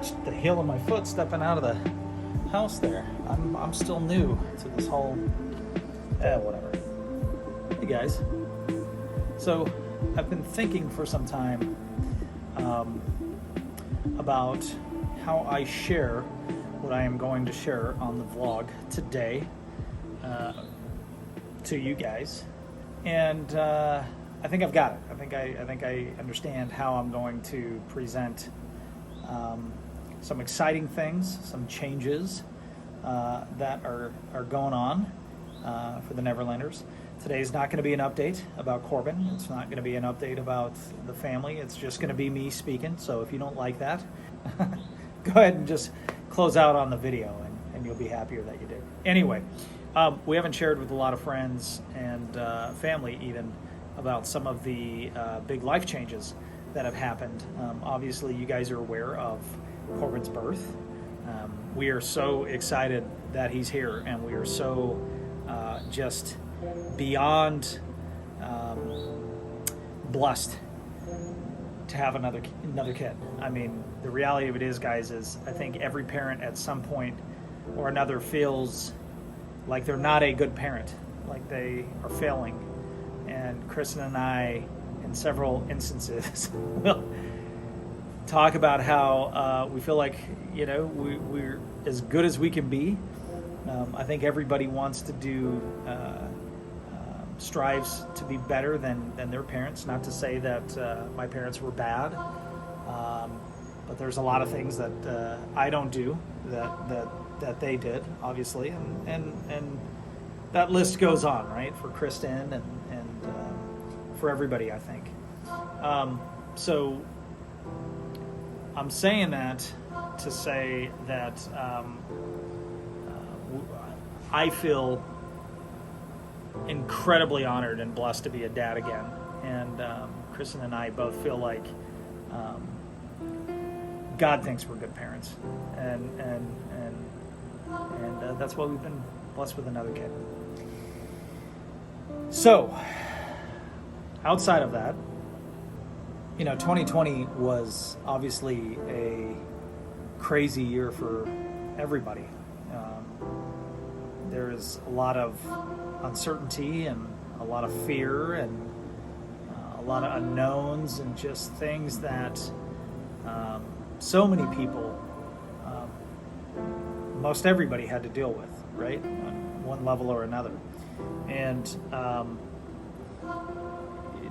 scratched the heel of my foot stepping out of the house there. I'm still new to this whole, whatever. Hey guys. So I've been thinking for some time about how I share what I am going to share on the vlog today to you guys, and I think I've got it. I think I understand how I'm going to present some exciting things, some changes that are going on for the Neverlanders. Today's not going to be an update about Corbin. It's not going to be an update about the family. It's just going to be me speaking. So if you don't like that, go ahead and just close out on the video, and you'll be happier that you did. Anyway, we haven't shared with a lot of friends and family even about some of the big life changes that have happened. Obviously, you guys are aware of Corbin's birth. We are so excited that he's here, and we are so just beyond blessed to have another kid. I mean, the reality of it is, guys, is I think every parent at some point or another feels like they're not a good parent, like they are failing. And Kristen and I, in several instances, will talk about how we feel like, we're as good as we can be. I think everybody wants to do, strives to be better than their parents. Not to say that my parents were bad, but there's a lot of things that I don't do that they did, obviously, and that list goes on, right, for Kristen and for everybody, I think. So I'm saying that to say that I feel incredibly honored and blessed to be a dad again, and Kristen and I both feel like God thinks we're good parents, and that's why we've been blessed with another kid. So, outside of that, 2020 was obviously a crazy year for everybody. There is a lot of uncertainty and a lot of fear and a lot of unknowns and just things that so many people, most everybody had to deal with, right, on one level or another. And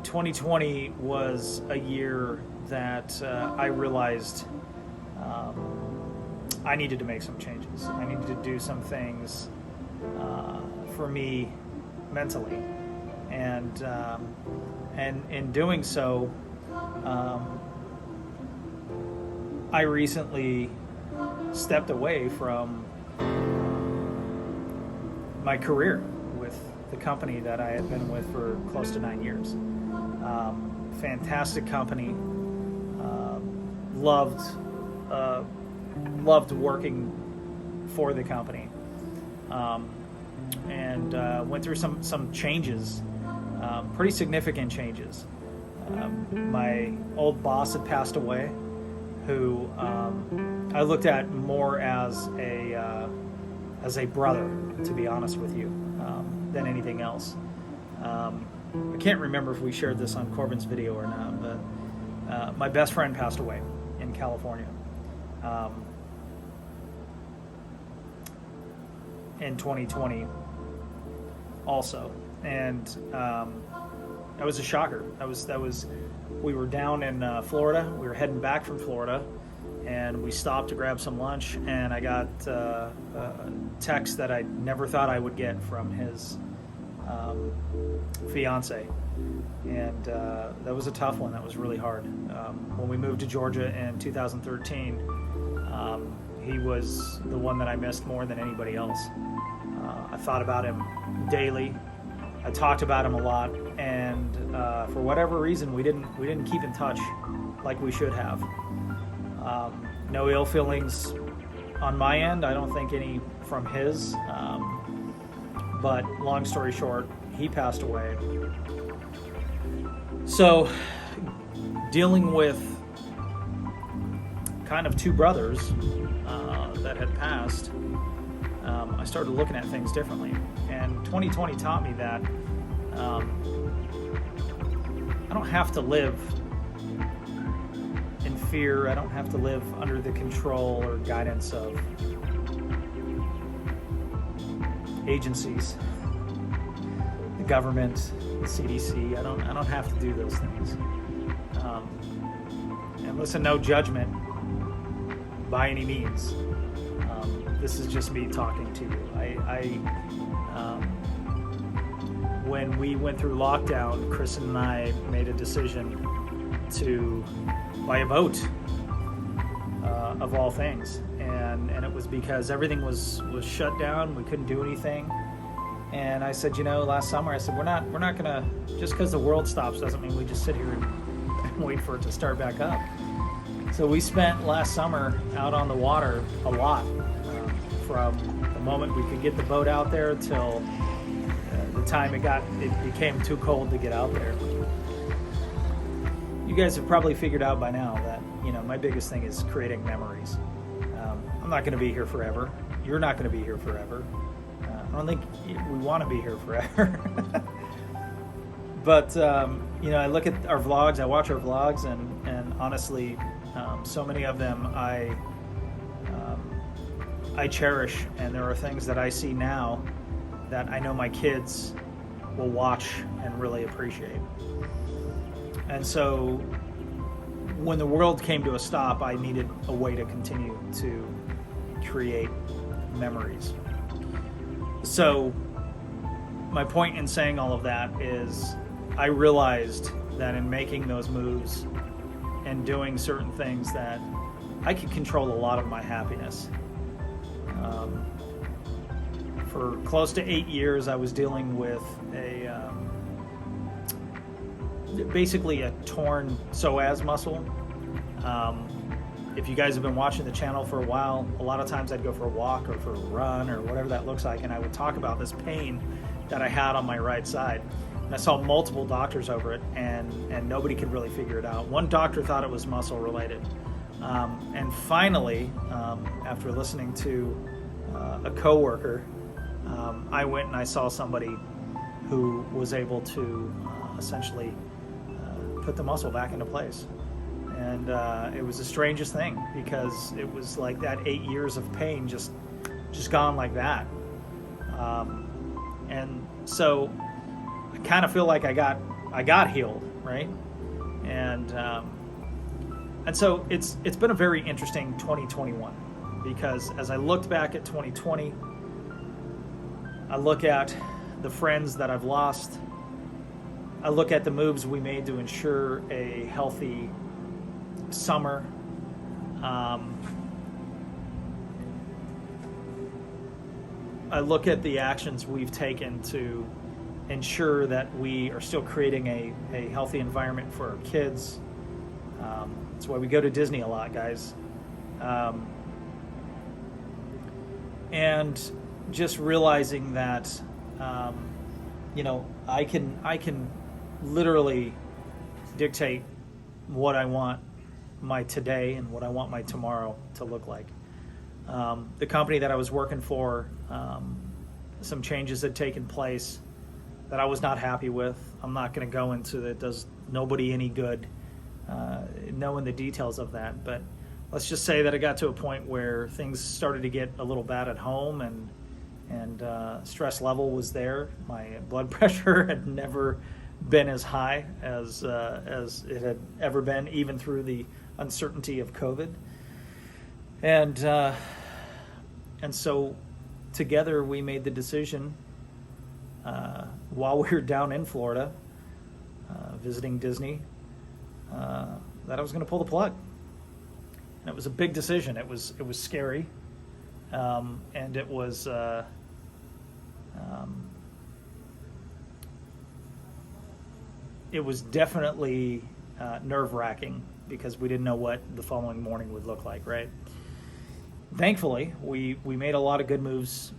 2020 was a year that I realized I needed to make some changes. I needed to do some things for me mentally, and in doing so, I recently stepped away from my career with the company that I had been with for close to 9 years. Fantastic company. Loved working for the company, and went through some changes, pretty significant changes. My old boss had passed away, who I looked at more as a brother, to be honest with you, than anything else. I can't remember if we shared this on Corbin's video or not, but my best friend passed away in California in 2020 also, and that was a shocker. We were down in Florida. We were heading back from Florida, and we stopped to grab some lunch, and I got a text that I never thought I would get from his fiance, and that was a tough one. That was really hard. When we moved to Georgia in 2013, he was the one that I missed more than anybody else. I thought about him daily. I talked about him a lot, and for whatever reason, we didn't keep in touch like we should have. No ill feelings on my end. I don't think any from his. But long story short, he passed away. So, dealing with kind of two brothers that had passed, I started looking at things differently. And 2020 taught me that I don't have to live in fear. I don't have to live under the control or guidance of agencies, the government, the CDC. I don't have to do those things. And listen, no judgment by any means. This is just me talking to you. When we went through lockdown, Chris and I made a decision to buy a boat, of all things, and it was because everything was shut down. We couldn't do anything, and I said, last summer I said we're not gonna, just because the world stops doesn't mean we just sit here and wait for it to start back up. So we spent last summer out on the water a lot, from the moment we could get the boat out there till the time it became too cold to get out there. You guys have probably figured out by now that my biggest thing is creating memories. I'm not going to be here forever. You're not going to be here forever. I don't think we want to be here forever. But I look at our vlogs. I watch our vlogs, and honestly, so many of them I cherish, and there are things that I see now that I know my kids will watch and really appreciate. And so when the world came to a stop, I needed a way to continue to create memories. So my point in saying all of that is I realized that in making those moves and doing certain things that I could control a lot of my happiness. For close to 8 years, I was dealing with basically a torn psoas muscle. If you guys have been watching the channel for a while, a lot of times I'd go for a walk or for a run or whatever that looks like, and I would talk about this pain that I had on my right side. And I saw multiple doctors over it, and nobody could really figure it out. One doctor thought it was muscle related. And finally, after listening to a coworker, I went and I saw somebody who was able to essentially put the muscle back into place. And it was the strangest thing, because it was like that 8 years of pain just gone like that. And so I kind of feel like I got healed, right? And so it's been a very interesting 2021, because as I looked back at 2020, I look at the friends that I've lost. I look at the moves we made to ensure a healthy summer. I look at the actions we've taken to ensure that we are still creating a healthy environment for our kids. That's why we go to Disney a lot, guys. And just realizing that, I can literally dictate what I want my today and what I want my tomorrow to look like. The company that I was working for, some changes had taken place that I was not happy with. I'm not going to go into it. Does nobody any good knowing the details of that, but let's just say that it got to a point where things started to get a little bad at home, and stress level was there. My blood pressure had never been as high as it had ever been, even through the uncertainty of COVID. And so together we made the decision, while we were down in Florida visiting Disney, that I was going to pull the plug. And it was a big decision. It was scary, and it was definitely nerve-wracking, because we didn't know what the following morning would look like, right? Thankfully, we made a lot of good moves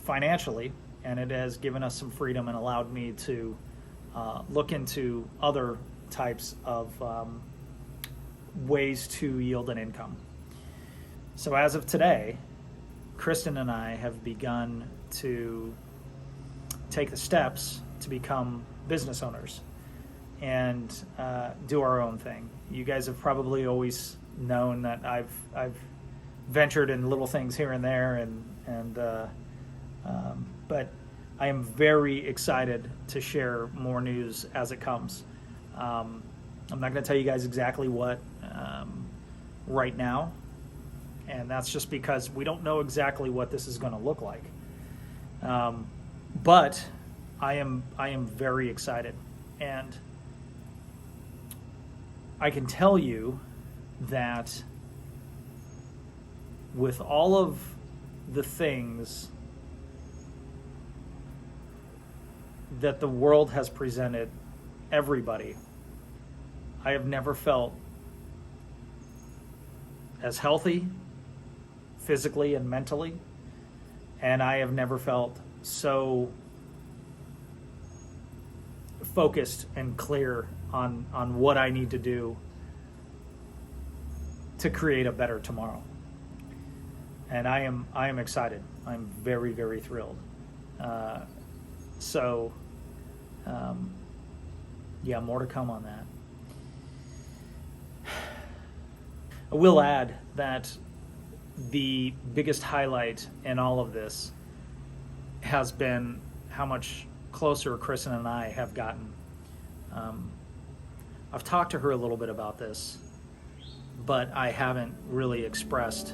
financially, and it has given us some freedom and allowed me to look into other types of ways to yield an income. So as of today, Kristen and I have begun to take the steps to become business owners and do our own thing. You guys have probably always known that I've ventured in little things here and there, but I am very excited to share more news as it comes. I'm not going to tell you guys exactly what right now, and that's just because we don't know exactly what this is going to look like. But I am very excited, and I can tell you that with all of the things that the world has presented everybody, I have never felt as healthy physically and mentally, and I have never felt so focused and clear on what I need to do to create a better tomorrow. And I am excited. I'm very, very thrilled. Yeah, more to come on that. I will add that the biggest highlight in all of this has been how much closer Kristen and I have gotten. I've talked to her a little bit about this, but I haven't really expressed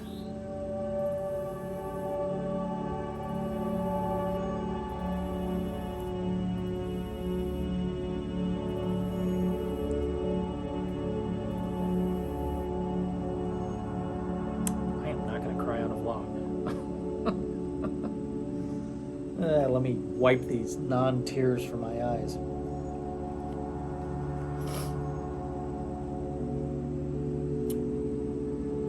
let me wipe these non-tears from my eyes.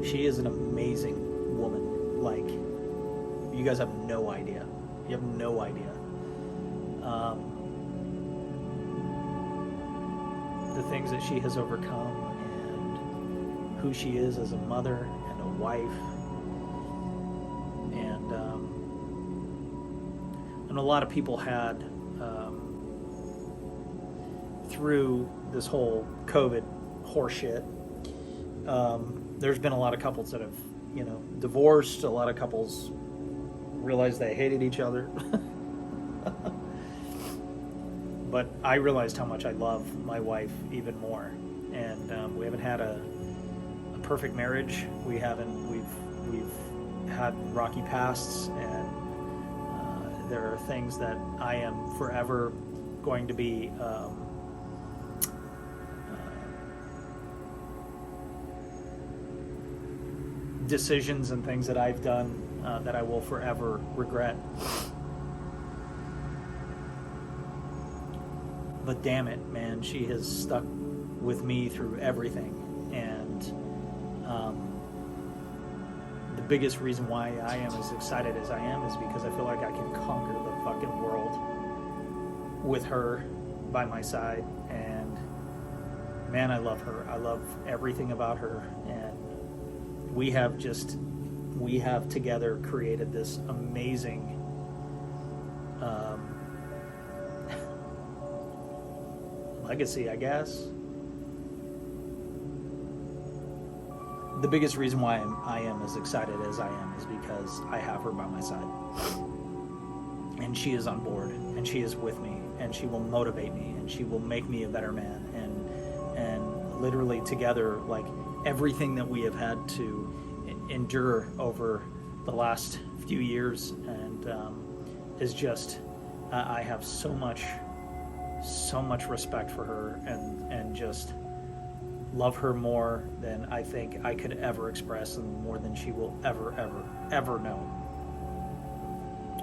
She is an amazing woman. Like, you guys have no idea. You have no idea. The things that she has overcome and who she is as a mother and a wife. And a lot of people had, through this whole COVID horseshit, there's been a lot of couples that have, divorced. A lot of couples realized they hated each other. But I realized how much I love my wife even more. And we haven't had a perfect marriage. We've had rocky pasts, and there are things that I am forever going to be decisions and things that I've done that I will forever regret. But damn it, man, she has stuck with me through everything. And the biggest reason why I am as excited as I am is because I feel like I can conquer the fucking world with her by my side. And man, I love her. I love everything about her. And we have together created this amazing legacy, I guess. The biggest reason why I am as excited as I am is because I have her by my side. And she is on board, and she is with me, and she will motivate me, and she will make me a better man. And literally together, like, everything that we have had to endure over the last few years, and is just, I have so much respect for her, and just love her more than I think I could ever express, and more than she will ever know.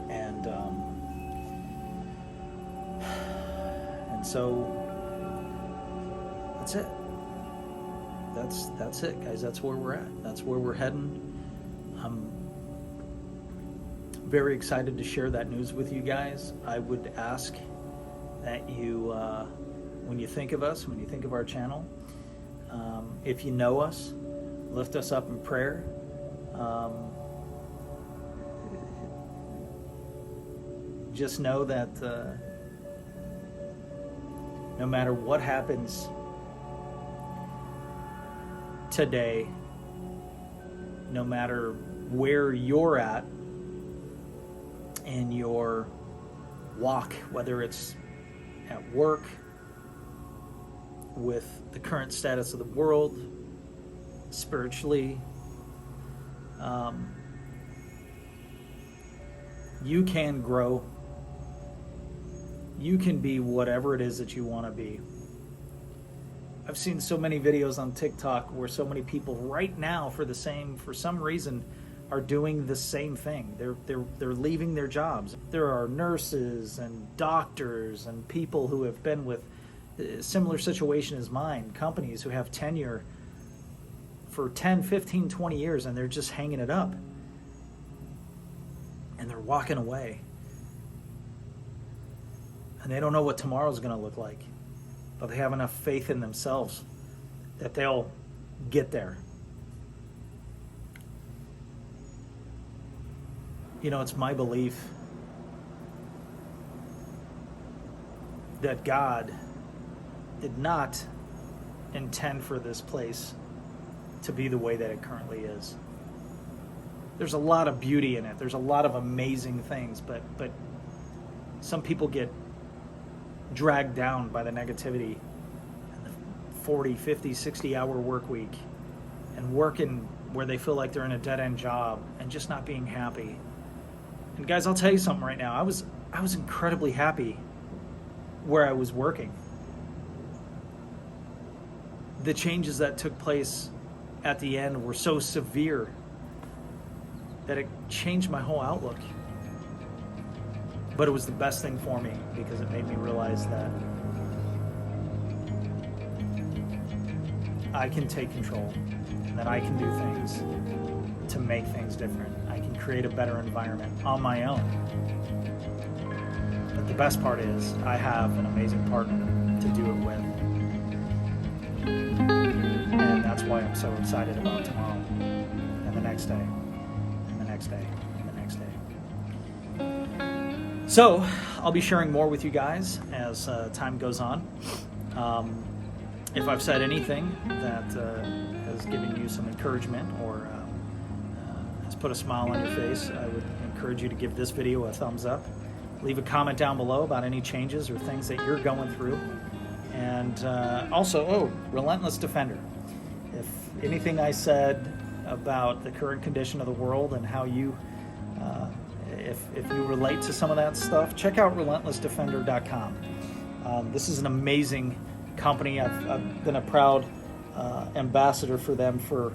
And so that's it. That's it, guys. That's where we're at. That's where we're heading. I'm very excited to share that news with you guys. I would ask that you, when you think of us, when you think of our channel, If you know us, lift us up in prayer. Just know that no matter what happens today, no matter where you're at in your walk, whether it's at work, with the current status of the world, spiritually, you can grow. You can be whatever it is that you want to be. I've seen so many videos on TikTok where so many people right now for some reason are doing the same thing. They're leaving their jobs. There are nurses and doctors and people who have been with a similar situation as mine, companies who have tenure for 10, 15, 20 years, and they're just hanging it up. And they're walking away. And they don't know what tomorrow's going to look like. But they have enough faith in themselves that they'll get there. You know, it's my belief that God did not intend for this place to be the way that it currently is. There's a lot of beauty in it. There's a lot of amazing things, but some people get dragged down by the negativity and the 40, 50, 60-hour work week and working where they feel like they're in a dead-end job and just not being happy. And guys, I'll tell you something right now. I was incredibly happy where I was working. The changes that took place at the end were so severe that it changed my whole outlook. But it was the best thing for me because it made me realize that I can take control and that I can do things to make things different. I can create a better environment on my own. But the best part is I have an amazing partner to do it with. And that's why I'm so excited about tomorrow and the next day and the next day and the next day. So I'll be sharing more with you guys as time goes on. If I've said anything that has given you some encouragement or has put a smile on your face, I would encourage you to give this video a thumbs up. Leave a comment down below about any changes or things that you're going through. And also, Relentless Defender. If anything I said about the current condition of the world and how you if you relate to some of that stuff, check out relentlessdefender.com. This is an amazing company. I've been a proud ambassador for them for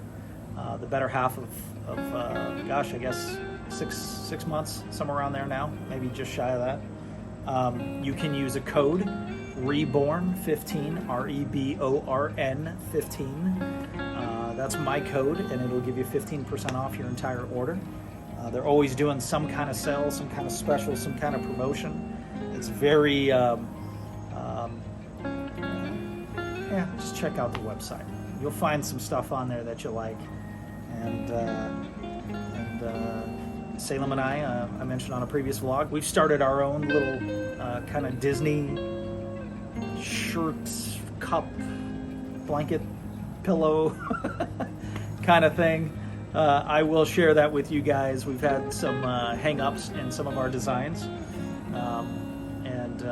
the better half of I guess six months, somewhere around there now, maybe just shy of that. You can use a code REBORN15, REBORN 15. That's my code, and it'll give you 15% off your entire order. They're always doing some kind of sale, some kind of special, some kind of promotion. It's very, just check out the website. You'll find some stuff on there that you like. And Salem and I mentioned on a previous vlog, we've started our own little kind of Disney shirt, cup, blanket, pillow kind of thing. I will share that with you guys. We've had some hang-ups in some of our designs, and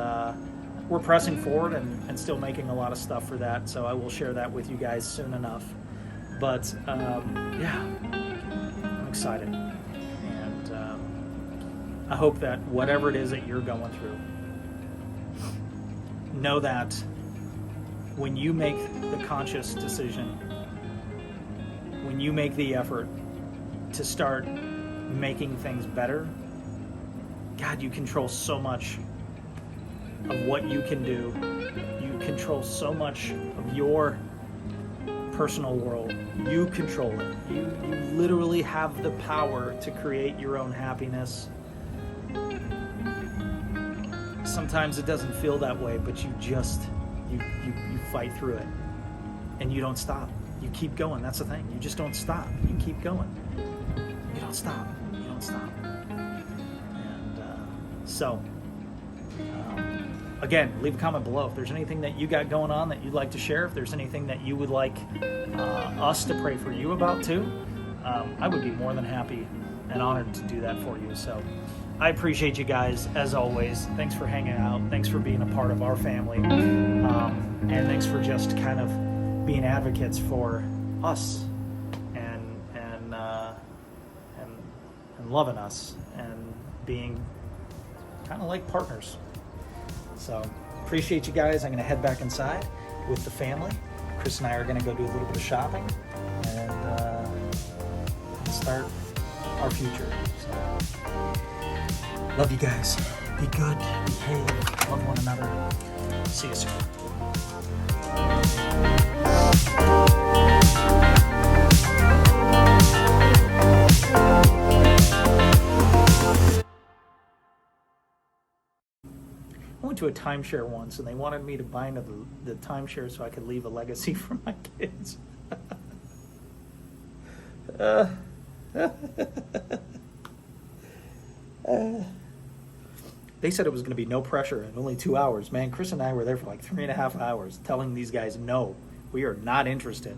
we're pressing forward and still making a lot of stuff for that, so I will share that with you guys soon enough. But I'm excited, and I hope that whatever it is that you're going through, know that when you make the conscious decision, when you make the effort to start making things better, God, you control so much of what you can do. You control so much of your personal world. You control it. You literally have the power to create your own happiness. Sometimes it doesn't feel that way, but you fight through it. and you don't stop. You keep going. That's the thing. You just don't stop. You keep going. You don't stop. You don't stop. And again, leave a comment below if there's anything that you got going on that you'd like to share. If there's anything that you would like us to pray for you about too, I would be more than happy and honored to do that for you. So I appreciate you guys as always. Thanks for hanging out. Thanks for being a part of our family, and thanks for just kind of being advocates for us and loving us and being kind of like partners. So appreciate you guys. I'm going to head back inside with the family. Chris and I are going to go do a little bit of shopping and start our future. So love you guys. Be good. Behave. Love one another. See you soon. I went to a timeshare once, and they wanted me to buy into the timeshare so I could leave a legacy for my kids. They said it was going to be no pressure and only 2 hours. Man, Chris and I were there for like 3.5 hours telling these guys, no, we are not interested.